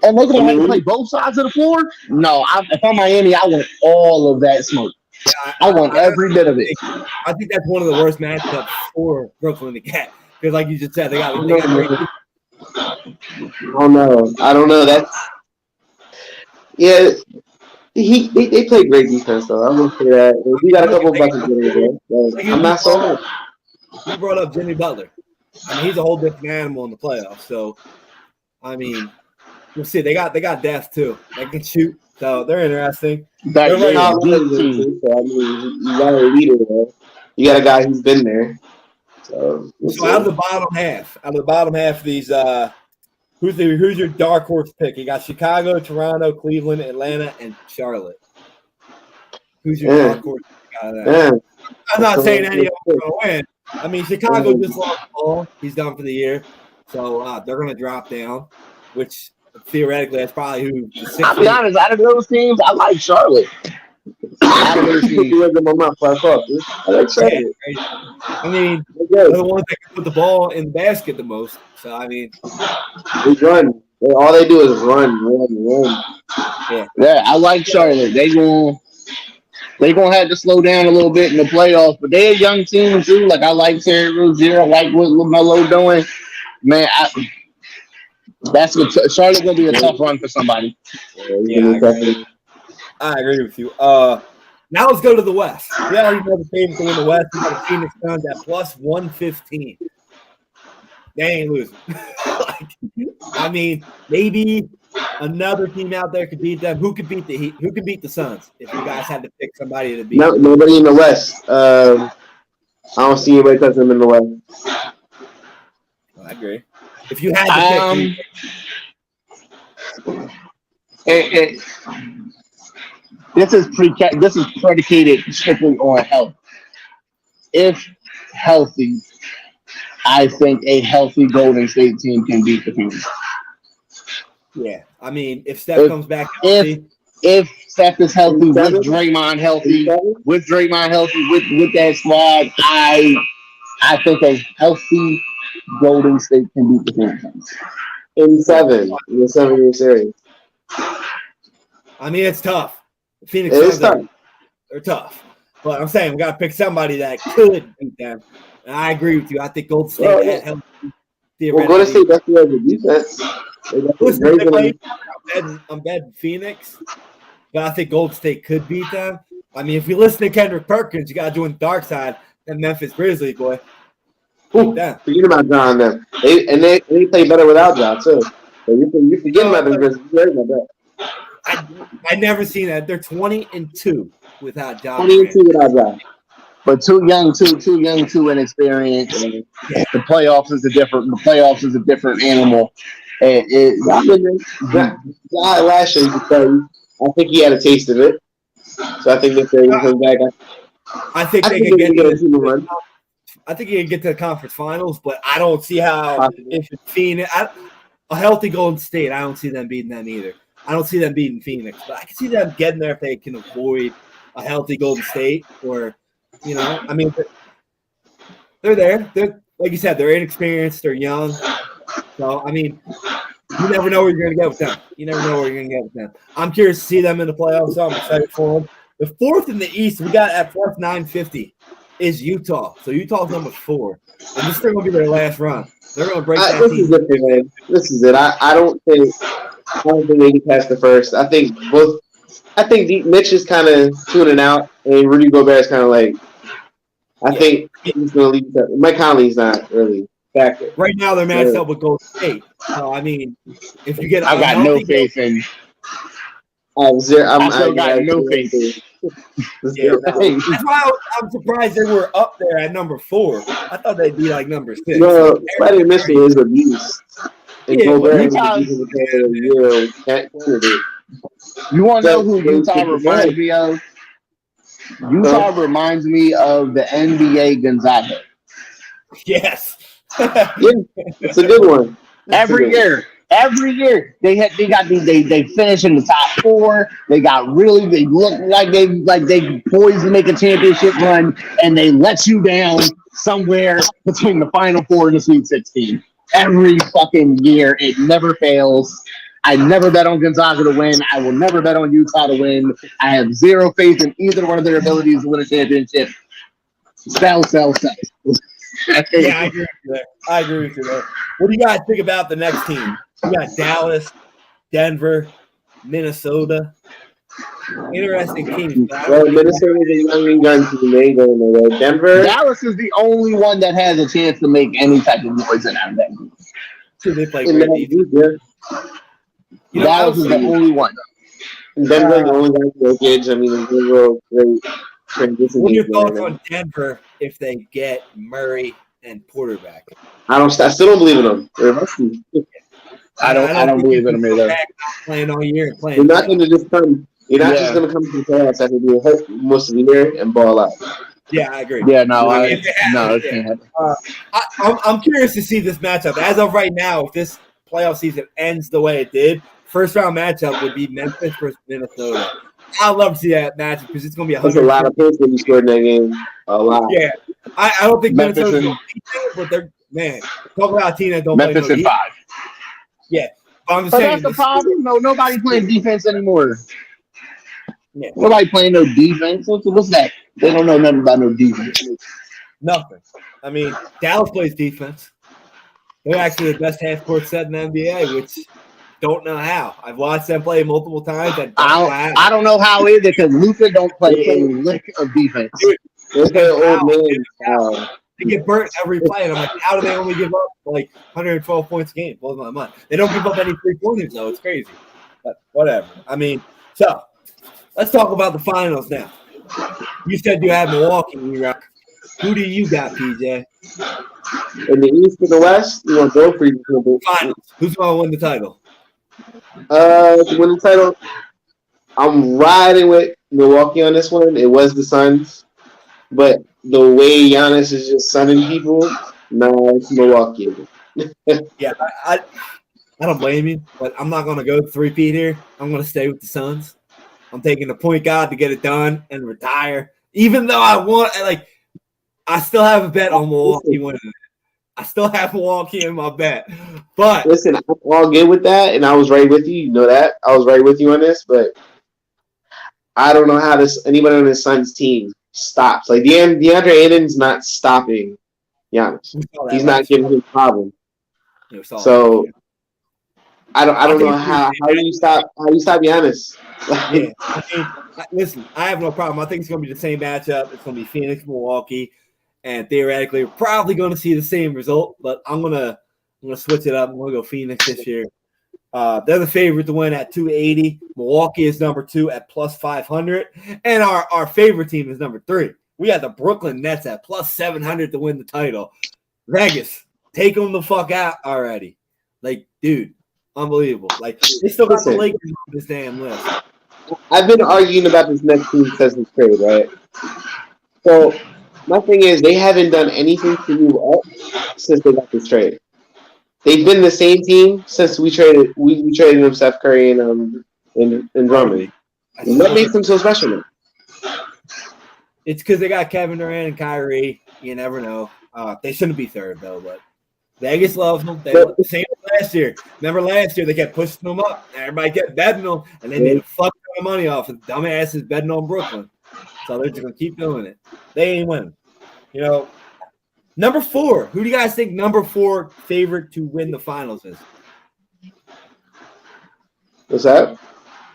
And they're going to have to play both sides of the floor? No, if I'm Miami, I want all of that smoke. Yeah, I want every bit of it. I think that's one of the worst matchups for Brooklyn to get. Because, like you just said, they got great. I don't know. They play great defense though. I'm gonna say that. We got a couple buckets in there. I'm not sold. You brought up Jimmy Butler. I mean, he's a whole different animal in the playoffs. So, I mean, we'll see. They got depth too. They can shoot, so they're interesting. So, I mean, you got a leader there. You got a guy who's been there. So out of the bottom half of these, who's your dark horse pick? You got Chicago, Toronto, Cleveland, Atlanta, and Charlotte. Who's your dark horse pick out of that? I'm not saying any of them are going to win. I mean, Chicago just lost the ball. He's done for the year. So they're going to drop down, which theoretically that's probably who. I'll be honest, out of those teams, I like Charlotte. I mean, they're the ones that can put the ball in the basket the most. So, I mean, they run. All they do is run. Yeah, I like Charlotte. They gonna have to slow down a little bit in the playoffs, but they're a young team too. Like, I like Terry Rozier. I like what Melo doing. Man, Charlotte's gonna be a tough run for somebody. Yeah, I agree with you. Now let's go to the West. We already know the favorites to win the West. We got the Phoenix Suns at plus 115. They ain't losing. I mean, maybe another team out there could beat them. Who could beat the Heat? Who could beat the Suns? If you guys had to pick somebody to beat, nobody in the West. I don't see anybody touching them in the West. I agree. If you had to pick, this is predicated strictly on health. If healthy, I think a healthy Golden State team can beat the Phoenix. Yeah, I mean, if Steph comes back healthy, if Steph is healthy, with Draymond healthy, with that squad, I think a healthy Golden State can beat the Phoenix. In the 7-year series. I mean, it's tough. The Phoenix Suns they're tough. But I'm saying we got to pick somebody that could beat them. And I agree with you. I think Golden State had healthy. Well, Golden State definitely has a defense. I'm betting Phoenix, but I think Golden State could beat them. I mean, if you listen to Kendrick Perkins, you got to join the dark side. That Memphis Grizzlies, boy. Forget about John then. They play better without John, too. So you forget about the Grizzlies. I never seen that. They're 20-2 without John. 20-2 without John. But too young, too inexperienced. The playoffs is a different animal. Last year, I think he had a taste of it. So I think if they come back, I think they can get a team run. I think he can get to the conference finals, but I don't see how if it's Phoenix, a healthy Golden State, I don't see them beating them either. I don't see them beating Phoenix, but I can see them getting there if they can avoid a healthy Golden State or, I mean, they're there. They're, like you said, they're inexperienced. They're young. So, I mean, you never know where you're going to get with them. I'm curious to see them in the playoffs, so I'm excited for them. The fourth in the East, we got at plus 950 is Utah. So, Utah's number 4. And this is going to be their last run. They're going to break that team. This is it. I don't think they can pass the first. I think Mitch is kind of tuning out, and Rudy Gobert is kind of like, I think he's going to leave. Mike Conley's not really back there. Right now, they're matched up with Golden State. So, I mean, if you get, I got no faith in. I got no faith. Yeah, that's why I'm surprised they were up there at number 4. I thought they'd be like number 6. No, Freddie Mitchell is abuse. And you want to know who Utah reminds me of? Utah reminds me of the NBA Gonzaga. Yes. It's a good one. Every year they finish in the top 4. They look like they poised to make a championship run, and they let you down somewhere between the Final 4 and the Sweet 16. Every fucking year, it never fails. I never bet on Gonzaga to win. I will never bet on Utah to win. I have zero faith in either one of their abilities to win a championship. Sell. Yeah, I agree with you there. What do you guys think about the next team? We got Dallas, Denver, Minnesota. Interesting teams. Well, Minnesota is a young gun to the main going away. Denver. Dallas is the only one that has a chance to make any type of noise in that game. They play great defense. Dallas is the only one. Denver only got Jokic. I mean, it's a real great transition. What are your thoughts on Denver if they get Murray and Porter back? I still don't believe in them. I don't believe in them either. Playing all year and playing. You're not going to just come. You're not just going to come to the playoffs after being hurt most of the year and ball out. Yeah, I agree. Yeah, it can't happen. I'm curious to see this matchup. As of right now, if this playoff season ends the way it did, first round matchup would be Memphis versus Minnesota. I'd love to see that matchup because it's going to be There's a lot of points when you scored in that game. A lot. Yeah, I don't think Minnesota's going to beat them, but talk about a team that don't Memphis play in 5. Yeah. I'm But saying that's the problem. No, nobody's playing defense anymore. Yeah. Nobody playing no defense. What's that? They don't know nothing about no defense. Nothing. I mean, Dallas plays defense. They're actually the best half-court set in the NBA, which don't know how. I've watched them play multiple times. I don't know how either because Luka don't play a lick of defense. They play old man. They get burnt every play, and I'm like, how do they only give up like 112 points a game? Blows my mind. They don't give up any 3-pointers though. It's crazy, but whatever. I mean, so let's talk about the finals now. You said you had Milwaukee, Erock. Who do you got, PJ? In the East and the West, you want to go for you? Finals. Who's going to win the title? To win the title, I'm riding with Milwaukee on this one. It was the Suns, but the way Giannis is just sunning people, no, it's Milwaukee. Yeah, I don't blame you, but I'm not going to go 3-peat here. I'm going to stay with the Suns. I'm taking the point guard to get it done and retire. Even though I still have a bet on Milwaukee winning it. I still have Milwaukee in my bet. But listen, I'm all good with that, and I was right with you. You know that. I was right with you on this, but I don't know how anybody on the Suns team stops. Like DeAndre Ayton's not stopping Giannis. He's not giving him problems. So I don't know how you stop Giannis. Yeah, listen, I have no problem. I think it's going to be the same matchup. It's going to be Phoenix, Milwaukee, and theoretically, we're probably going to see the same result. But I'm gonna switch it up. I'm going to go Phoenix this year. They're the favorite to win at 280. Milwaukee is number 2 at plus 500, and our favorite team is number 3. We got the Brooklyn Nets at plus 700 to win the title. Vegas, take them the fuck out already. Like, dude, unbelievable. Like, they still got the Lakers on this damn list. I've been arguing about this next team since this trade, right? So my thing is they haven't done anything to move up since they got this trade. They've been the same team since we traded them Steph Curry and Drummond. What makes them so special? It's because they got Kevin Durant and Kyrie. You never know. They shouldn't be third though, but Vegas loves them. They the same as last year. Remember last year they kept pushing them up. Everybody kept betting them, and they made a fuck ton of money off of dumbasses betting on Brooklyn. So they're just gonna keep doing it. They ain't winning. You know. Number 4. Who do you guys think number 4 favorite to win the finals is? What's that?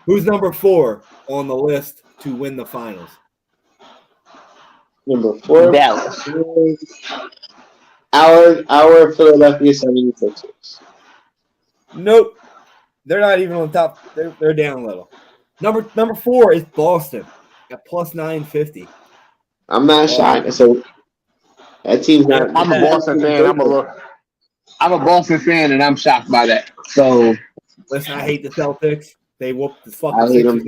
Who's number 4 on the list to win the finals? Number 4, Dallas. Our Philadelphia 76ers. Nope. They're not even on top. They're down a little. Number 4 is Boston at plus 950. I'm not shocked. So that team's not. I'm a Boston fan. I'm a Boston fan, and I'm shocked by that. So listen, I hate the Celtics. They whoop the fucking Sixers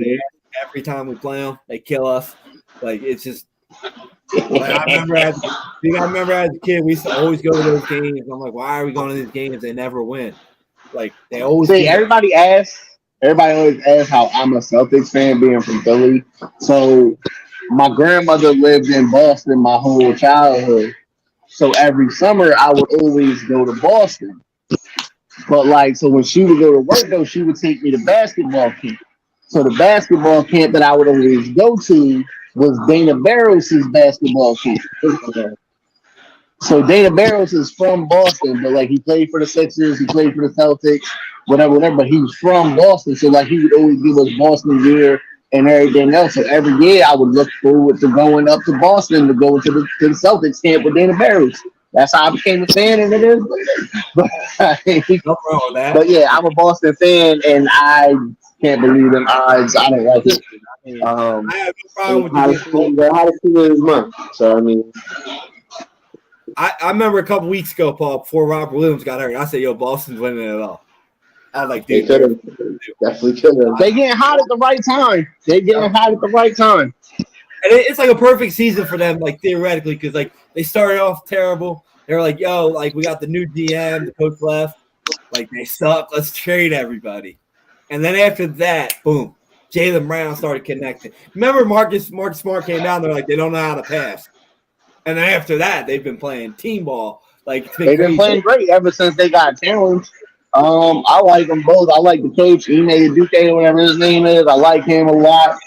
every time we play them. They kill us. Like it's just. Like, I remember as a kid, we used to always go to those games. I'm like, why are we going to these games? They never win. Like they always. See, everybody always asks how I'm a Celtics fan, being from Philly. So my grandmother lived in Boston my whole childhood. So every summer I would always go to Boston. But so when she would go to work though, she would take me to basketball camp. So the basketball camp that I would always go to was Dana Barros' basketball camp. So Dana Barros is from Boston, but he played for the Sixers, he played for the Celtics, whatever, but he was from Boston. So he would always give us Boston gear and everything else. So every year I would look forward to going up to Boston to go to the Celtics camp with Dana Barros. That's how I became a fan, and it is. But yeah, I'm a Boston fan, and I can't believe them odds. I don't like it. I have no problem with the hottest team of this month. So I mean, I remember a couple weeks ago, Paul, before Robert Williams got hurt. I said, "Yo, Boston's winning it all." I was like, "Dude, definitely could have." They getting hot at the right time. And it's like a perfect season for them, theoretically, because they started off terrible. They were like, "Yo, we got the new GM, the coach left. They suck. Let's trade everybody." And then after that, boom, Jaylen Brown started connecting. Remember, Marcus Smart came down. They're like, they don't know how to pass. And then after that, they've been playing team ball. They've been playing great ever since they got challenged. I like them both. I like the coach, Ime Udoka, whatever his name is. I like him a lot.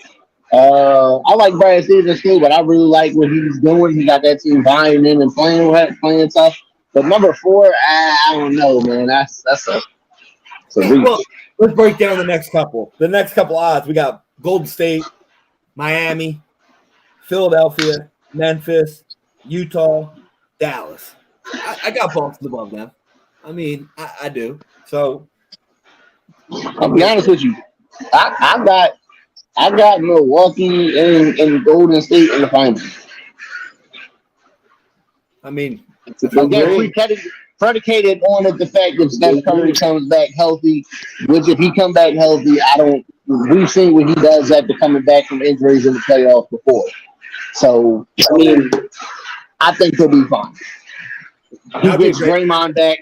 I like Brad Stevens too, but I really like what he's doing. He got that team buying in and playing tough. But number 4, I don't know, man. That's a reach. Well, let's break down the next couple. The next couple odds, we got Golden State, Miami, Philadelphia, Memphis, Utah, Dallas. I got Boston above them. I mean, I do. So I'll be honest with you. I got Milwaukee and Golden State in the finals. I mean, again, predicated on the fact that Steph Curry comes back healthy. Which, if he come back healthy, we've seen what he does after coming back from injuries in the playoffs before. So, I mean, I think he'll be fine. He gets Draymond back.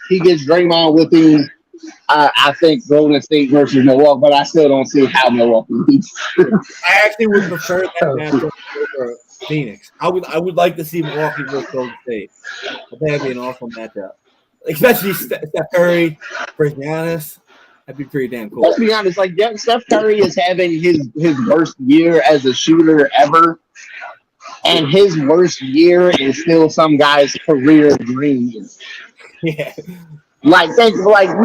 He gets Draymond with him. I think Golden State versus Milwaukee, but I still don't see how Milwaukee beats. I actually would prefer that matchup over Phoenix. I would like to see Milwaukee versus Golden State. I think that'd be an awesome matchup, especially Steph Curry versus Giannis. That'd be pretty damn cool. Let's be honest, like Steph Curry is having his worst year as a shooter ever, and his worst year is still some guy's career dream. Yeah. Like his worst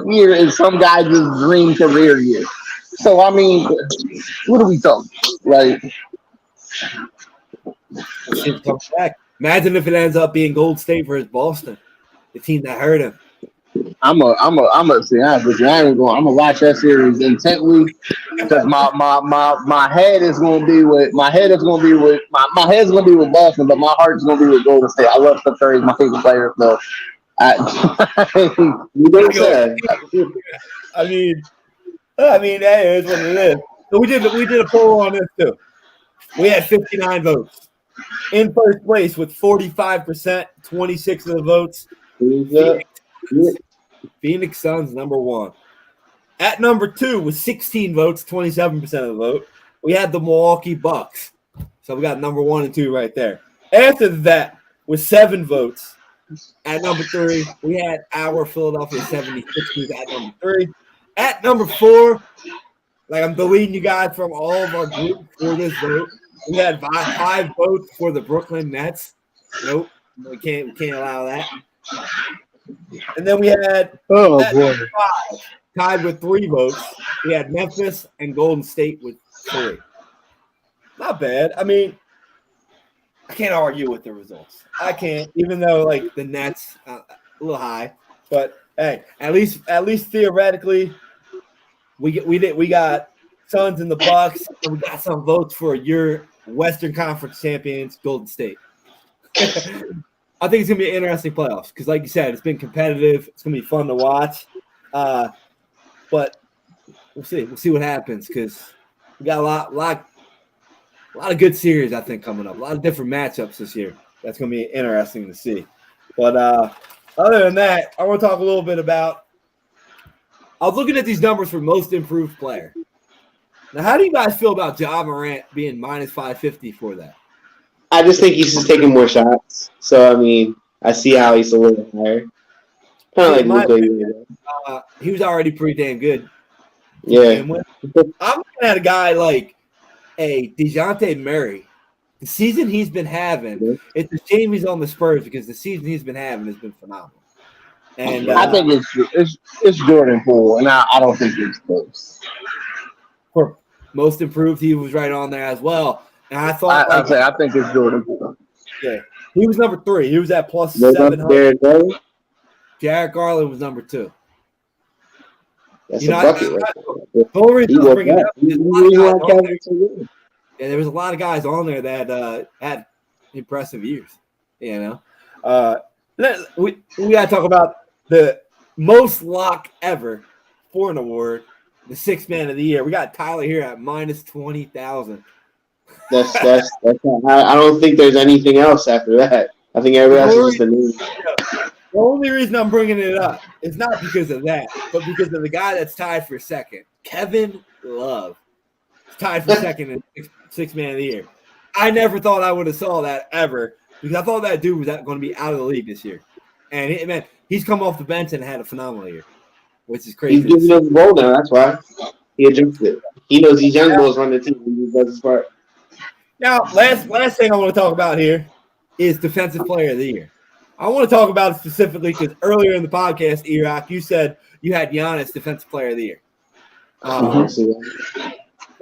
year is some guy's dream career year. So I mean, what are we talking? Like, shit comes back. Imagine if it ends up being Gold State versus Boston, the team that hurt him. I'm gonna say honest with you. I'm gonna watch that series intently because my head is gonna be with my head's gonna be with Boston, but my heart's gonna be with Golden State. I love Steph Curry, my favorite player. So you don't say. I mean, hey, it's what it is. So we did a poll on this too. We had 59 votes. In first place with 45%, 26 of the votes. Phoenix Suns number 1. At number 2 with 16 votes, 27% of the vote, we had the Milwaukee Bucks. So we got number 1 and 2 right there. After that, with 7 votes, at number 3, we had our Philadelphia 76ers at number 3. At number 4, like I'm deleting you guys from all of our groups for this vote. We had 5 votes for the Brooklyn Nets. Nope, we can't allow that. And then we had 5, tied with 3 votes. We had Memphis and Golden State with 3. Not bad. I mean, I can't argue with the results. I can't, even though like the Nets a little high. But hey, at least theoretically, we got Suns and the Bucks, and we got some votes for your Western Conference champions, Golden State. I think it's gonna be an interesting playoffs because, like you said, it's been competitive. It's gonna be fun to watch, but we'll see. We'll see what happens because we got a lot of good series. I think coming up, a lot of different matchups this year. That's gonna be interesting to see. But other than that, I want to talk a little bit about. I was looking at these numbers for most improved player. Now, how do you guys feel about Ja Morant being minus 550 for that? I just think he's just taking more shots. So, I mean, I see how he's a little higher. Kind of like Luka. He was already pretty damn good. Yeah. I'm looking at a guy like a DeJounte Murray. The season he's been having, it's a shame he's on the Spurs because the season he's been having has been phenomenal. And I think it's Jordan Poole, and I don't think it's close. For most improved, he was right on there as well. And I thought, I think it's Jordan Poole. Yeah, he was number 3. He was at plus 700. Jared Garland was number 2. That's a bucket right there. The only reason I bring it up is there was a lot of guys on there that had impressive years. You know, we got to talk about the most lock ever for an award, the 6th man of the year. We got Tyler here at minus 20,000. That's I don't think there's anything else after that. I think everybody else is just the news. The only reason I'm bringing it up is not because of that, but because of the guy that's tied for 2nd, Kevin Love, tied for 2nd in 6th man of the year. I never thought I would have saw that ever because I thought that dude was going to be out of the league this year, and he's come off the bench and had a phenomenal year, which is crazy. He's giving us the ball now. That's why he adjusted. He knows these young boys run the team. He does his part. Now, last thing I want to talk about here is Defensive Player of the Year. I want to talk about it specifically because earlier in the podcast, Erock, you said you had Giannis Defensive Player of the Year. So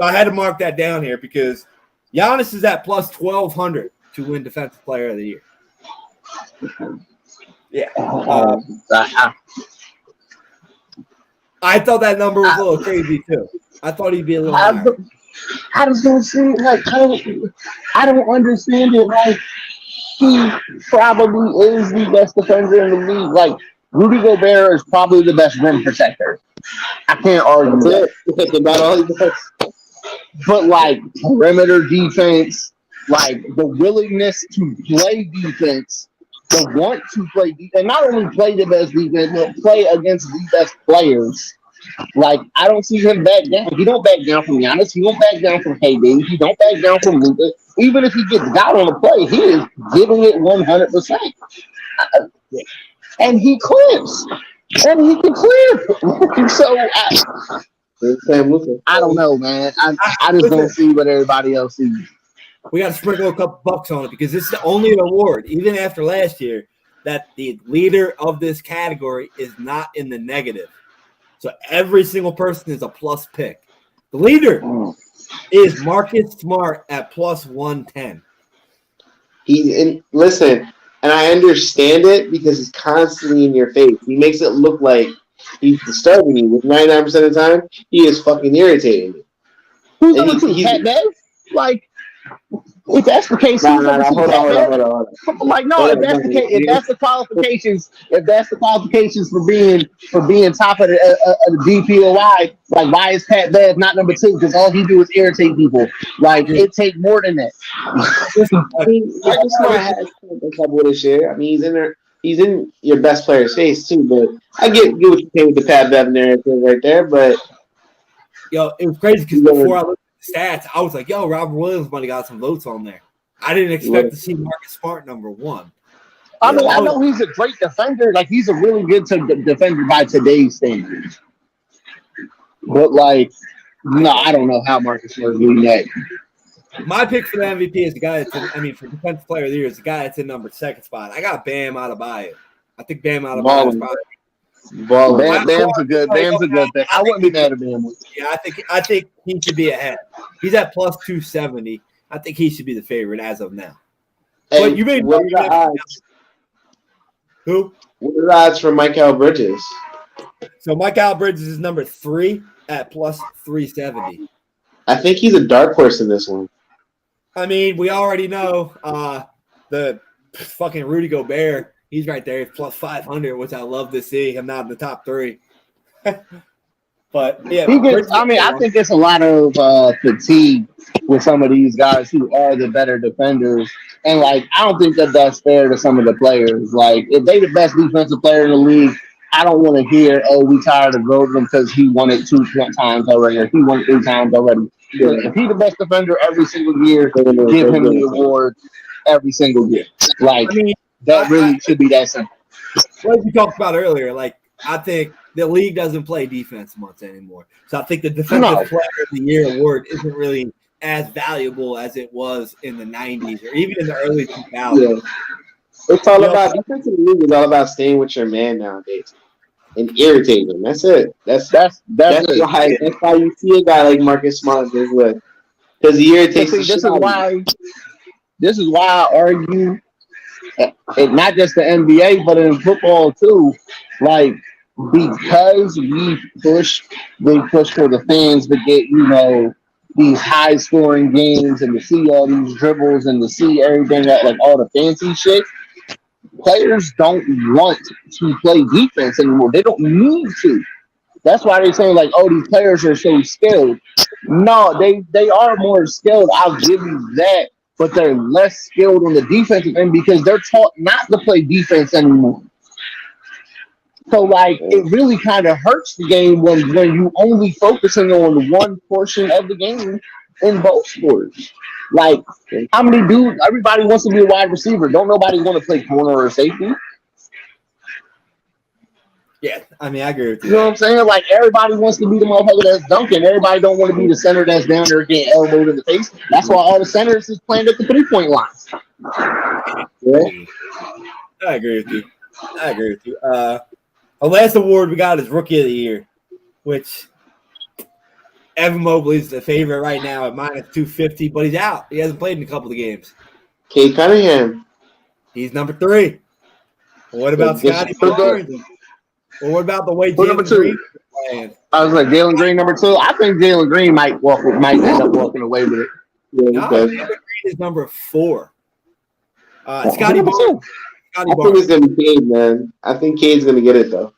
I had to mark that down here because Giannis is at plus 1,200 to win Defensive Player of the Year. Yeah. I thought that number was a little crazy too. I thought he'd be a little higher. I just don't see like I don't understand it. Like he probably is the best defender in the league. Like Rudy Gobert is probably the best rim protector. I can't argue that. That's about all he does. But like perimeter defense, like the willingness to play defense, the want to play defense, and not only play the best defense, but play against the best players. Like I don't see him back down. He don't back down from Giannis. He won't back down from KD. He don't back down from Luka. Even if he gets got on the play, he is giving it 100%. And he clears. And he can clear. So I don't know, man. I just don't see what everybody else sees. We got to sprinkle a couple bucks on it because this is the only award, even after last year, that the leader of this category is not in the negative. So every single person is a plus pick. The leader is Marcus Smart at plus 110. Listen, and I understand it because he's constantly in your face. He makes it look like he's disturbing you. With 99% of the time, he is fucking irritating me. Who's number two? Pat Bev? Like, if that's the case, hold on. Like, no, if that's the case, if that's the qualifications for being top of the DPOI, like, why is Pat Bev not number two? Because all he do is irritate people. Like, it take more than that. I mean, Marcus Smart has a couple of this year. I mean, he's in there. He's in your best player's face too. But I get what you saying with the Pat Bev narrative right there. But yo, it was crazy because before I looked at the stats, I was like, yo, Robert Williams might have got some votes on there. I didn't expect to see Marcus Smart number one. I mean, I know he's a great defender. Like, he's a really good defender by today's standards. But, like, no, I don't know how Marcus Smart is doing that. My pick for the MVP is the guy that's for Defensive Player of the Year is the guy that's in number second spot. I got Bam Adebayo. I think Bam Adebayo is probably Bam's a good pick. I wouldn't be mad at Bam. Yeah, I think he should be ahead. He's at plus 270. I think he should be the favorite as of now. Hey, but you made what are the odds? Who? What are the odds for Mikal Bridges? So Mikal Bridges is number 3 at plus 370. I think he's a dark horse in this one. I mean, we already know the fucking Rudy Gobert. He's right there, plus 500, which I love to see. I'm not in the top 3. But, yeah. I think it's a lot of fatigue with some of these guys who are the better defenders. And, like, I don't think that that's fair to some of the players. Like, if they the best defensive player in the league, I don't want to hear, oh, we tired of voting him because he won it 2 times already or he won it 3 times already. Yeah. If he's the best defender every single year, give him the award every single year. Like, that really should be that simple. Like we talked about earlier, like, I think the league doesn't play defense much anymore. So I think the Defensive Player of the Year award isn't really as valuable as it was in the 90s or even in the early 2000s. Yeah. It's all about defense in the league is all about staying with your man nowadays and irritating him. That's it. That's why you see a guy like Marcus Smart this way because he irritates. This is why I argue, and not just the NBA but in football too. Like, because we push for the fans to get these high scoring games and to see all these dribbles and to see everything that, like, all the fancy shit. Players don't want to play defense anymore. They don't need to. That's why they're saying, like, oh, these players are so skilled. No, they are more skilled. I'll give you that. But they're less skilled on the defensive end because they're taught not to play defense anymore. So, like, it really kind of hurts the game when you only focusing on one portion of the game in both sports. Like, how many dudes? Everybody wants to be a wide receiver. Don't nobody want to play corner or safety? Yeah, I mean, I agree with you. You know what I'm saying? Like, everybody wants to be the motherfucker that's dunking. Everybody don't want to be the center that's down there getting elbowed in the face. That's why all the centers is playing at the 3-point line. Yeah. I agree with you. The last award we got is Rookie of the Year, which Evan Mobley's the favorite right now at minus 250, but he's out. He hasn't played in a couple of games. Cade Cunningham. He's number 3. What about Scotty Barnes? Well, what about the way Jalen Green is playing? I was like Jalen Green number 2. I think Jalen Green might end up walking away with it. No, Jalen Green is number 4. Scotty Barnes. I think it's gonna be Cade, man. I think Cade's gonna get it though.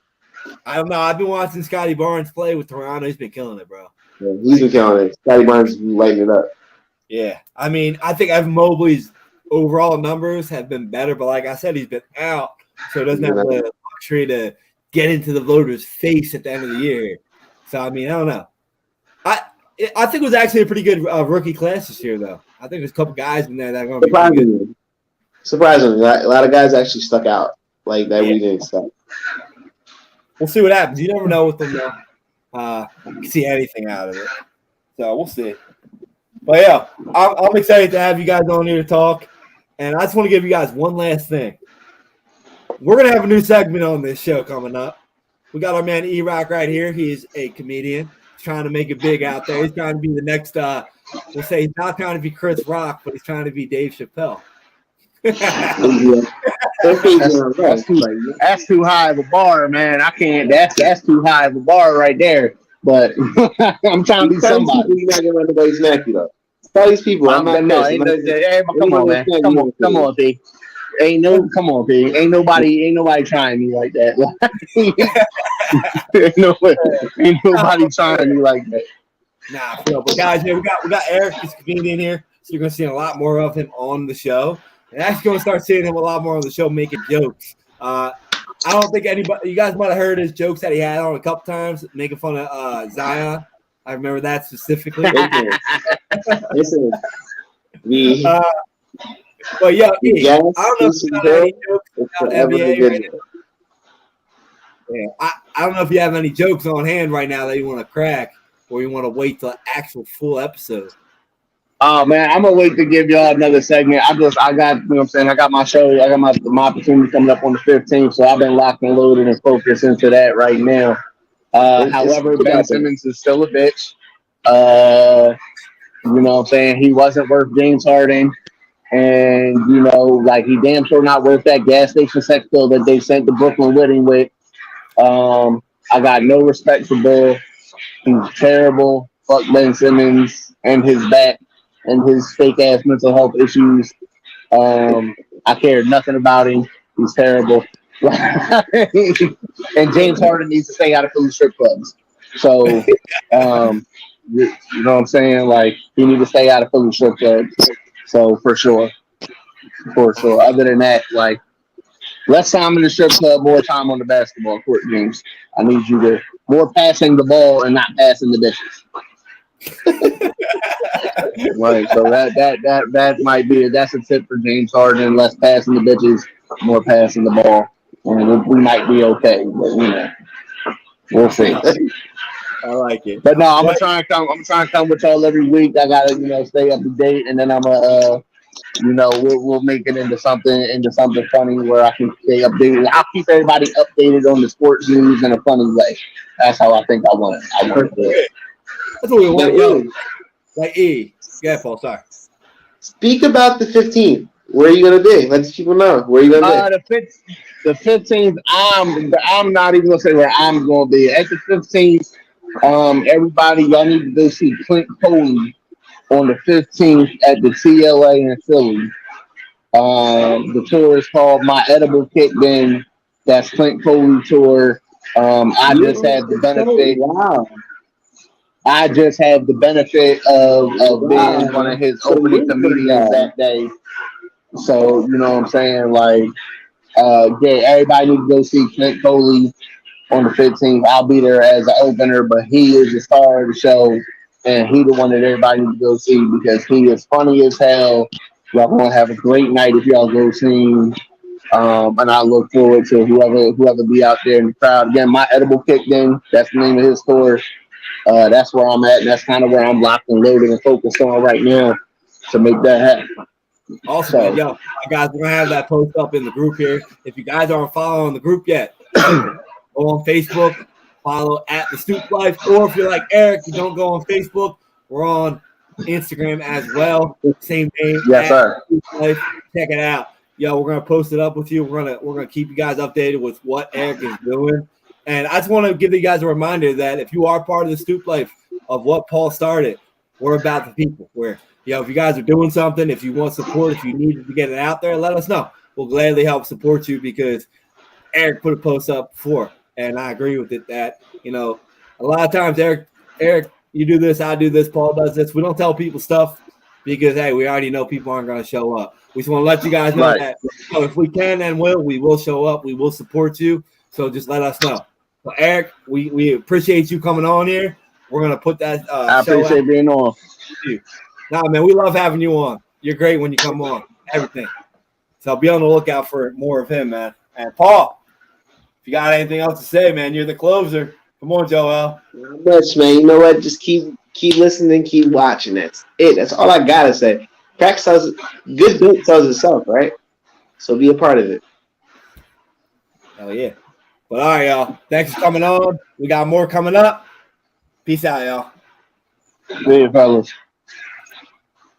I don't know. I've been watching Scotty Barnes play with Toronto. He's been killing it, bro. Yeah, he's been killing it. Scotty Barnes is lighting it up. Yeah, I mean, I think Evan Mobley's overall numbers have been better, but like I said, he's been out, so he doesn't have the luxury to get into the voter's face at the end of the year. So I mean, I don't know. I think it was actually a pretty good rookie class this year, though. I think there's a couple guys in there that are going to be pretty good. Surprisingly, a lot of guys actually stuck out like that. We didn't expect. We'll see what happens. You never know with them, though. You can see anything out of it. So we'll see. But yeah, I'm excited to have you guys on here to talk. And I just want to give you guys one last thing. We're going to have a new segment on this show coming up. We got our man Erock right here. He's a comedian. He's trying to make it big out there. He's trying to be the next, we'll say he's not trying to be Chris Rock, but he's trying to be Dave Chappelle. That's too high of a bar, man. I can't. That's too high of a bar right there. But I'm trying to be somebody. You're not gonna anybody's neck, though. Tell these people. Come on, man. Come on, P. Come on, P. Ain't nobody trying me like that. ain't nobody trying me like that. Nah, but guys, yeah, we got Eric, he's a comedian here, so you're gonna see a lot more of him on the show. And actually gonna start seeing him a lot more on the show making jokes. I don't think anybody, you guys might have heard his jokes that he had on a couple times, making fun of Zion. I remember that specifically. Listen, but yeah, I don't know if you got any jokes about NBA right now. Yeah, I don't know if you have any jokes on hand right now that you want to crack, or you want to wait till the actual full episode. Oh man, I'm gonna wait to give y'all another segment. I got, you know what I'm saying, I got my show, I got my opportunity coming up on the 15th, so I've been locked and loaded and focused into that right now. However, Ben Simmons is still a bitch. You know what I'm saying? He wasn't worth James Harden. And, you know, like, he damn sure not worth that gas station sex bill that they sent to Brooklyn with him with. I got no respect for Bill. He's terrible. Fuck Ben Simmons and his back and his fake-ass mental health issues. I cared nothing about him. He's terrible. And James Harden needs to stay out of food strip clubs. So, you know what I'm saying? Like, he needs to stay out of food strip clubs. So, for sure. Other than that, like, less time in the strip club, more time on the basketball court, James. I need you to more passing the ball and not passing the dishes. Right, so that might be that's a tip for James Harden. Less passing the bitches, more passing the ball, and we might be okay. But you know, we'll see. I like it. But no, I'm gonna try and come with y'all every week. I gotta stay up to date, and then I'm gonna we'll make it into something funny where I can stay updated. I'll keep everybody updated on the sports news in a funny way. That's how I think I want to do it. That's what we want, yo. Like yeah, Paul. Sorry. Speak about the 15th. Where are you gonna be? Let people know. Where are you gonna be? The 15th. I'm not even gonna say where I'm gonna be. At the 15th, everybody, y'all need to go see Clint Coley on the 15th at the TLA in Philly. The tour is called My Edible Kick Bin. That's Clint Coley tour. I just had the benefit. Wow. I just had the benefit of being one of his opening comedians that day. So, you know what I'm saying? Like, yeah, everybody need to go see Clint Coley on the 15th. I'll be there as an opener, but he is the star of the show, and he the one that everybody needs to go see because he is funny as hell. Y'all gonna have a great night if y'all go see him. And I look forward to whoever be out there in the crowd. Again, My Edible Kick Bin, that's the name of his tour. That's where I'm at, and that's kind of where I'm locked and loaded and focused on right now to make that happen. Awesome, man. Yo, guys, we're gonna have that post up in the group here. If you guys aren't following the group yet, go on Facebook, follow at the Stoop Life, or if you're like Eric, you don't go on Facebook, we're on Instagram as well. Same name. Yes, sir. Stoop Life. Check it out. Yo, we're gonna post it up with you. We're gonna keep you guys updated with what Erock is doing. And I just want to give you guys a reminder that if you are part of the Stoop Life of what Paul started, we're about the people. Where if you guys are doing something, if you want support, if you need to get it out there, let us know. We'll gladly help support you because Erock put a post up before, and I agree with it that a lot of times Erock, you do this, I do this, Paul does this. We don't tell people stuff because hey, we already know people aren't going to show up. We just want to let you guys know that if we can and we will show up. We will support you. So just let us know. So Erock, we appreciate you coming on here. We're gonna put that. I appreciate being on. Nah, man, we love having you on. You're great when you come on. Everything. So be on the lookout for more of him, man. And Paul, if you got anything else to say, man, you're the closer. Come on, Joel. Not much, man. You know what? Just keep listening, keep watching. That's it. That's all I gotta say. Crack sells. Good dope sells itself, right? So be a part of it. Hell yeah. But all right, y'all. Thanks for coming on. We got more coming up. Peace out, y'all. See you, fellas.